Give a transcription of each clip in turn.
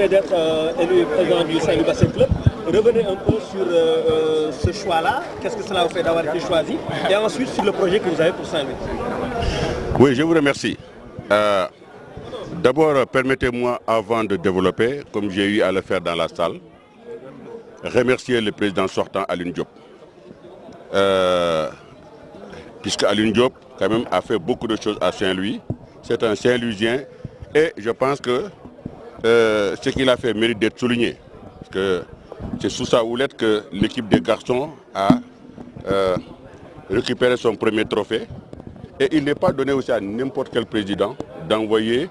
venez d'être élu président du Saint-Louis Basket Club. Revenez un peu sur ce choix-là. Qu'est-ce que cela vous fait d'avoir été choisi? Et ensuite sur le projet que vous avez pour Saint-Louis. Oui, je vous remercie. D'abord, permettez-moi, avant de développer, comme j'ai eu à le faire dans la salle, remercier le président sortant Alioune Diop. Puisque Alioune Diop, quand même, a fait beaucoup de choses à Saint-Louis. C'est un Saint-Louisien et je pense que ce qu'il a fait mérite d'être souligné. Parce que c'est sous sa houlette que l'équipe des garçons a récupéré son premier trophée. Et il n'est pas donné aussi à n'importe quel président d'envoyer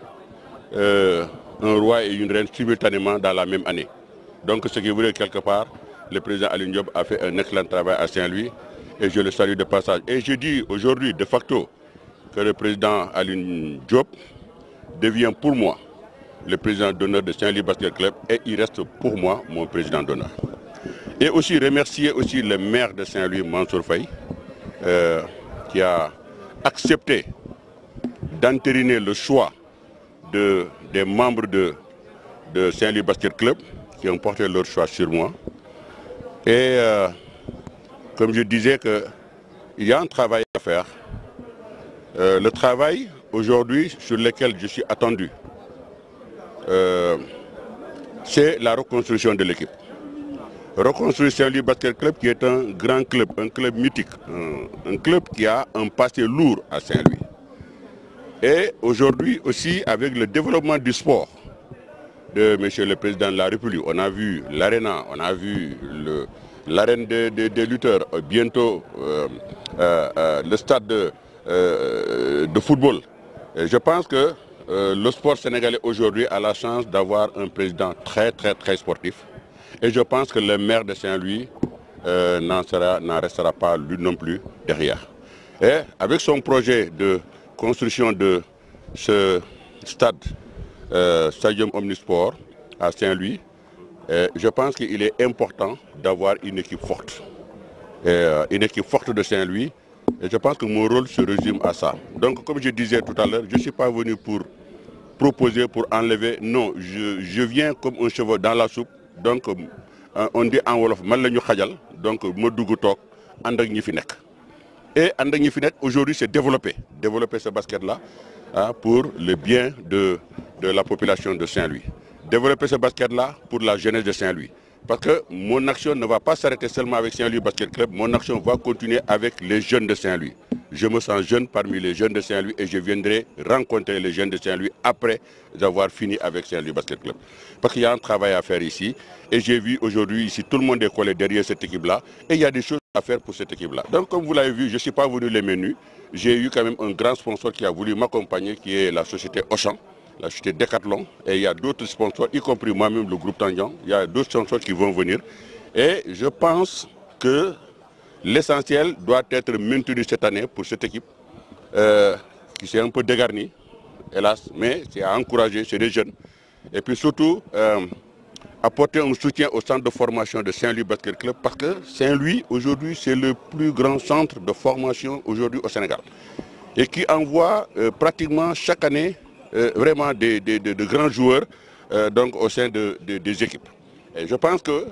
un roi et une reine simultanément dans la même année. Donc ce qui veut dire quelque part, le président Alioune Diop a fait un excellent travail à Saint-Louis et je le salue de passage. Et je dis aujourd'hui de facto que le président Alioune Diop devient pour moi le président d'honneur de Saint-Louis Basket Club et il reste pour moi mon président d'honneur. Et aussi remercier aussi le maire de Saint-Louis, Mansour Faye, qui a accepté d'entériner le choix des membres de Saint-Louis Basket Club qui ont porté leur choix sur moi. Et comme je disais, il y a un travail à faire. Le travail aujourd'hui sur lequel je suis attendu, c'est la reconstruction de l'équipe. Reconstruire Saint-Louis Basket Club qui est un grand club, un club mythique, un club qui a un passé lourd à Saint-Louis. Et aujourd'hui aussi avec le développement du sport de M. le Président de la République, on a vu l'aréna, on a vu l'arène des lutteurs, bientôt le stade de football. Et je pense que le sport sénégalais aujourd'hui a la chance d'avoir un président très sportif. Et je pense que le maire de Saint-Louis n'en restera pas lui non plus derrière. Et avec son projet de construction de ce stade, Stadium Omnisport à Saint-Louis, je pense qu'il est important d'avoir une équipe forte. Une équipe forte de Saint-Louis. Et je pense que mon rôle se résume à ça. Donc comme je disais tout à l'heure, je ne suis pas venu pour proposer, pour enlever. Non, je viens comme un cheveu dans la soupe. Donc on dit en wolof man lañu xajal donc ma dugg toog ànd ak ñi fi nekk. Et ànd ak ñi fi nekk aujourd'hui c'est développer ce basket là pour le bien de la population de Saint-Louis. Développer ce basket là pour la jeunesse de Saint-Louis. Parce que mon action ne va pas s'arrêter seulement avec Saint-Louis Basket Club, mon action va continuer avec les jeunes de Saint-Louis. Je me sens jeune parmi les jeunes de Saint-Louis et je viendrai rencontrer les jeunes de Saint-Louis après avoir fini avec Saint-Louis Basket Club. Parce qu'il y a un travail à faire ici et j'ai vu aujourd'hui ici tout le monde est collé derrière cette équipe-là et il y a des choses à faire pour cette équipe-là. Donc comme vous l'avez vu, je ne suis pas venu les menus. J'ai eu quand même un grand sponsor qui a voulu m'accompagner qui est la société Auchan. La société Decathlon, et il y a d'autres sponsors, y compris moi-même, le groupe Tangian, il y a d'autres sponsors qui vont venir. Et je pense que l'essentiel doit être maintenu cette année pour cette équipe, qui s'est un peu dégarnie, hélas, mais c'est à encourager, c'est des jeunes. Et puis surtout, apporter un soutien au centre de formation de Saint-Louis Basket Club, parce que Saint-Louis, aujourd'hui, c'est le plus grand centre de formation aujourd'hui au Sénégal. Et qui envoie pratiquement chaque année vraiment de grands joueurs donc au sein des équipes. Et je pense que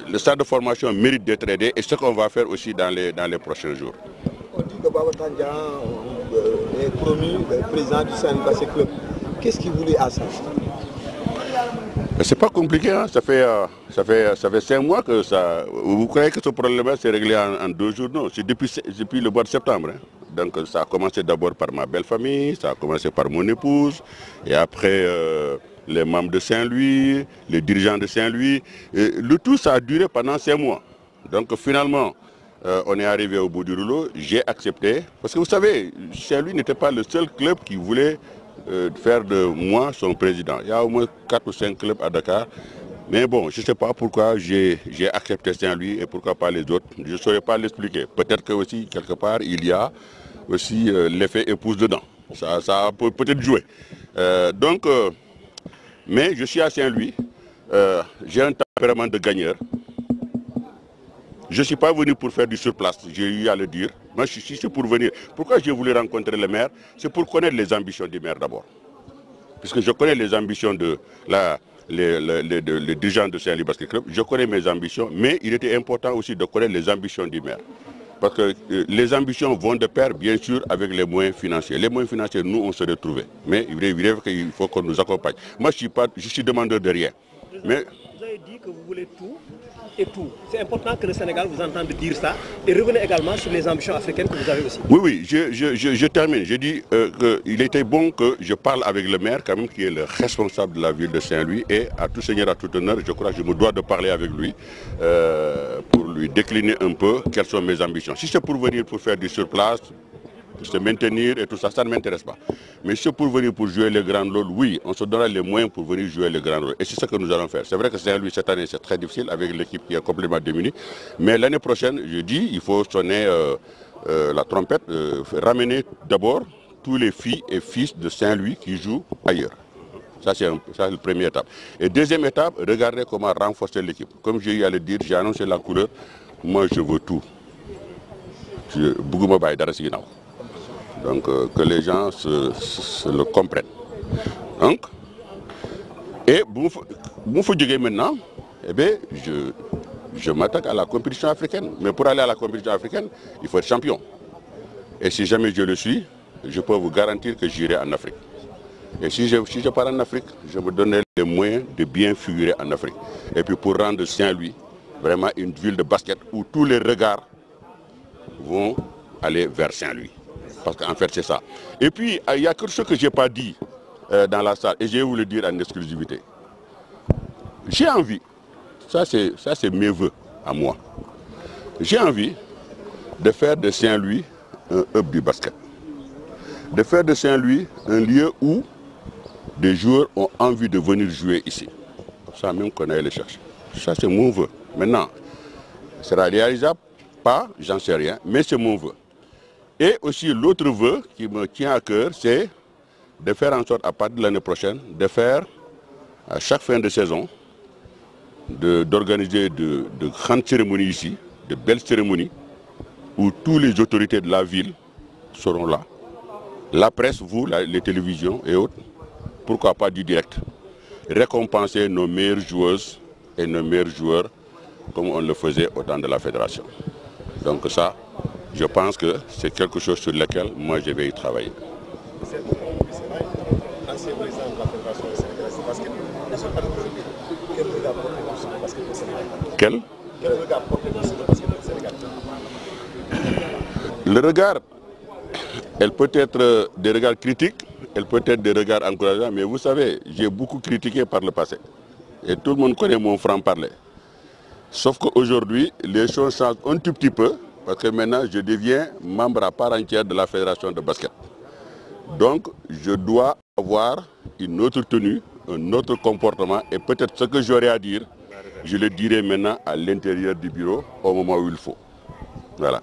le stade de formation mérite d'être aidé et ce qu'on va faire aussi dans les prochains jours. On dit que Baba Tandian est promu président du Saint-Louis Basket Club. Qu'est-ce qu'il voulait à ça? C'est pas compliqué, hein? Ça fait 5 mois que ça... Vous croyez que ce problème-là s'est réglé en 2 jours? Non, c'est depuis le mois de septembre. Hein? Donc ça a commencé d'abord par ma belle famille, ça a commencé par mon épouse, et après les membres de Saint-Louis, les dirigeants de Saint-Louis. Le tout, ça a duré pendant 5 mois. Donc finalement, on est arrivé au bout du rouleau, j'ai accepté. Parce que vous savez, Saint-Louis n'était pas le seul club qui voulait faire de moi son président. Il y a au moins 4 ou 5 clubs à Dakar. Mais bon, je ne sais pas pourquoi j'ai accepté Saint-Louis et pourquoi pas les autres. Je ne saurais pas l'expliquer. Peut-être que aussi, quelque part, il y a aussi l'effet épouse dedans. Ça peut peut-être jouer. Mais je suis à Saint-Louis. J'ai un tempérament de gagneur. Je ne suis pas venu pour faire du surplace, j'ai eu à le dire. Moi, je suis pour venir. Pourquoi j'ai voulu rencontrer le maire? C'est pour connaître les ambitions du maire d'abord. puisque je connais les ambitions de les dirigeants de Saint-Louis Basket Club, je connais mes ambitions, mais il était important aussi de connaître les ambitions du maire. Parce que les ambitions vont de pair, bien sûr, avec les moyens financiers. Les moyens financiers, nous, on se retrouve. Mais il est vrai qu'il faut qu'on nous accompagne. Moi, je suis demandeur de rien. Mais vous avez dit que vous voulez tout et tout. C'est important que le Sénégal vous entende dire ça. Et revenez également sur les ambitions africaines que vous avez aussi. Oui, oui, je termine. Je dis qu'il était bon que je parle avec le maire, quand même, qui est le responsable de la ville de Saint-Louis. Et à tout seigneur, à tout honneur, je crois que je me dois de parler avec lui pour lui décliner un peu quelles sont mes ambitions. Si c'est pour venir pour faire du surplace, pour se maintenir et tout ça, ça ne m'intéresse pas. Mais si c'est pour venir pour jouer le grand rôle, oui, on se donnera les moyens pour venir jouer le grand rôle. Et c'est ce que nous allons faire. C'est vrai que Saint-Louis, cette année, c'est très difficile avec l'équipe qui est complètement démunie. Mais l'année prochaine, je dis, il faut sonner la trompette, ramener d'abord tous les filles et fils de Saint-Louis qui jouent ailleurs. Ça, c'est la première étape. Et deuxième étape, regardez comment renforcer l'équipe. Comme j'ai eu à le dire, j'ai annoncé la couleur. Moi, je veux tout. Donc, que les gens se le comprennent. Donc, et maintenant, eh bien, je m'attaque à la compétition africaine. Mais pour aller à la compétition africaine, il faut être champion. Et si jamais je le suis, je peux vous garantir que j'irai en Afrique. Et si je pars en Afrique, je me donnerai les moyens de bien figurer en Afrique. Et puis pour rendre Saint-Louis vraiment une ville de basket où tous les regards vont aller vers Saint-Louis. Parce qu'en fait, c'est ça. Et puis, il y a quelque chose que je n'ai pas dit dans la salle, et je vais vous le dire en exclusivité. J'ai envie, ça c'est mes vœux à moi, j'ai envie de faire de Saint-Louis un hub du basket. De faire de Saint-Louis un lieu où des joueurs ont envie de venir jouer ici. Ça même qu'on aille les chercher. Ça c'est mon vœu. Maintenant, sera réalisable, pas, j'en sais rien, mais c'est mon vœu. Et aussi l'autre vœu qui me tient à cœur, c'est de faire en sorte à partir de l'année prochaine, de faire à chaque fin de saison, d'organiser de grandes cérémonies ici, de belles cérémonies, où tous les autorités de la ville seront là. La presse, vous, les télévisions et autres, pourquoi pas du direct. Récompenser nos meilleures joueuses et nos meilleurs joueurs comme on le faisait au temps de la fédération. Donc ça, je pense que c'est quelque chose sur lequel moi je vais y travailler. Quel Le regard, elle peut être des regards critiques, elle peut être des regards encourageants, mais vous savez, j'ai beaucoup critiqué par le passé. Et tout le monde connaît mon franc-parler. Sauf qu'aujourd'hui, les choses changent un tout petit peu, parce que maintenant, je deviens membre à part entière de la fédération de basket. Donc, je dois avoir une autre tenue, un autre comportement, et peut-être ce que j'aurai à dire, je le dirai maintenant à l'intérieur du bureau, au moment où il faut. Voilà.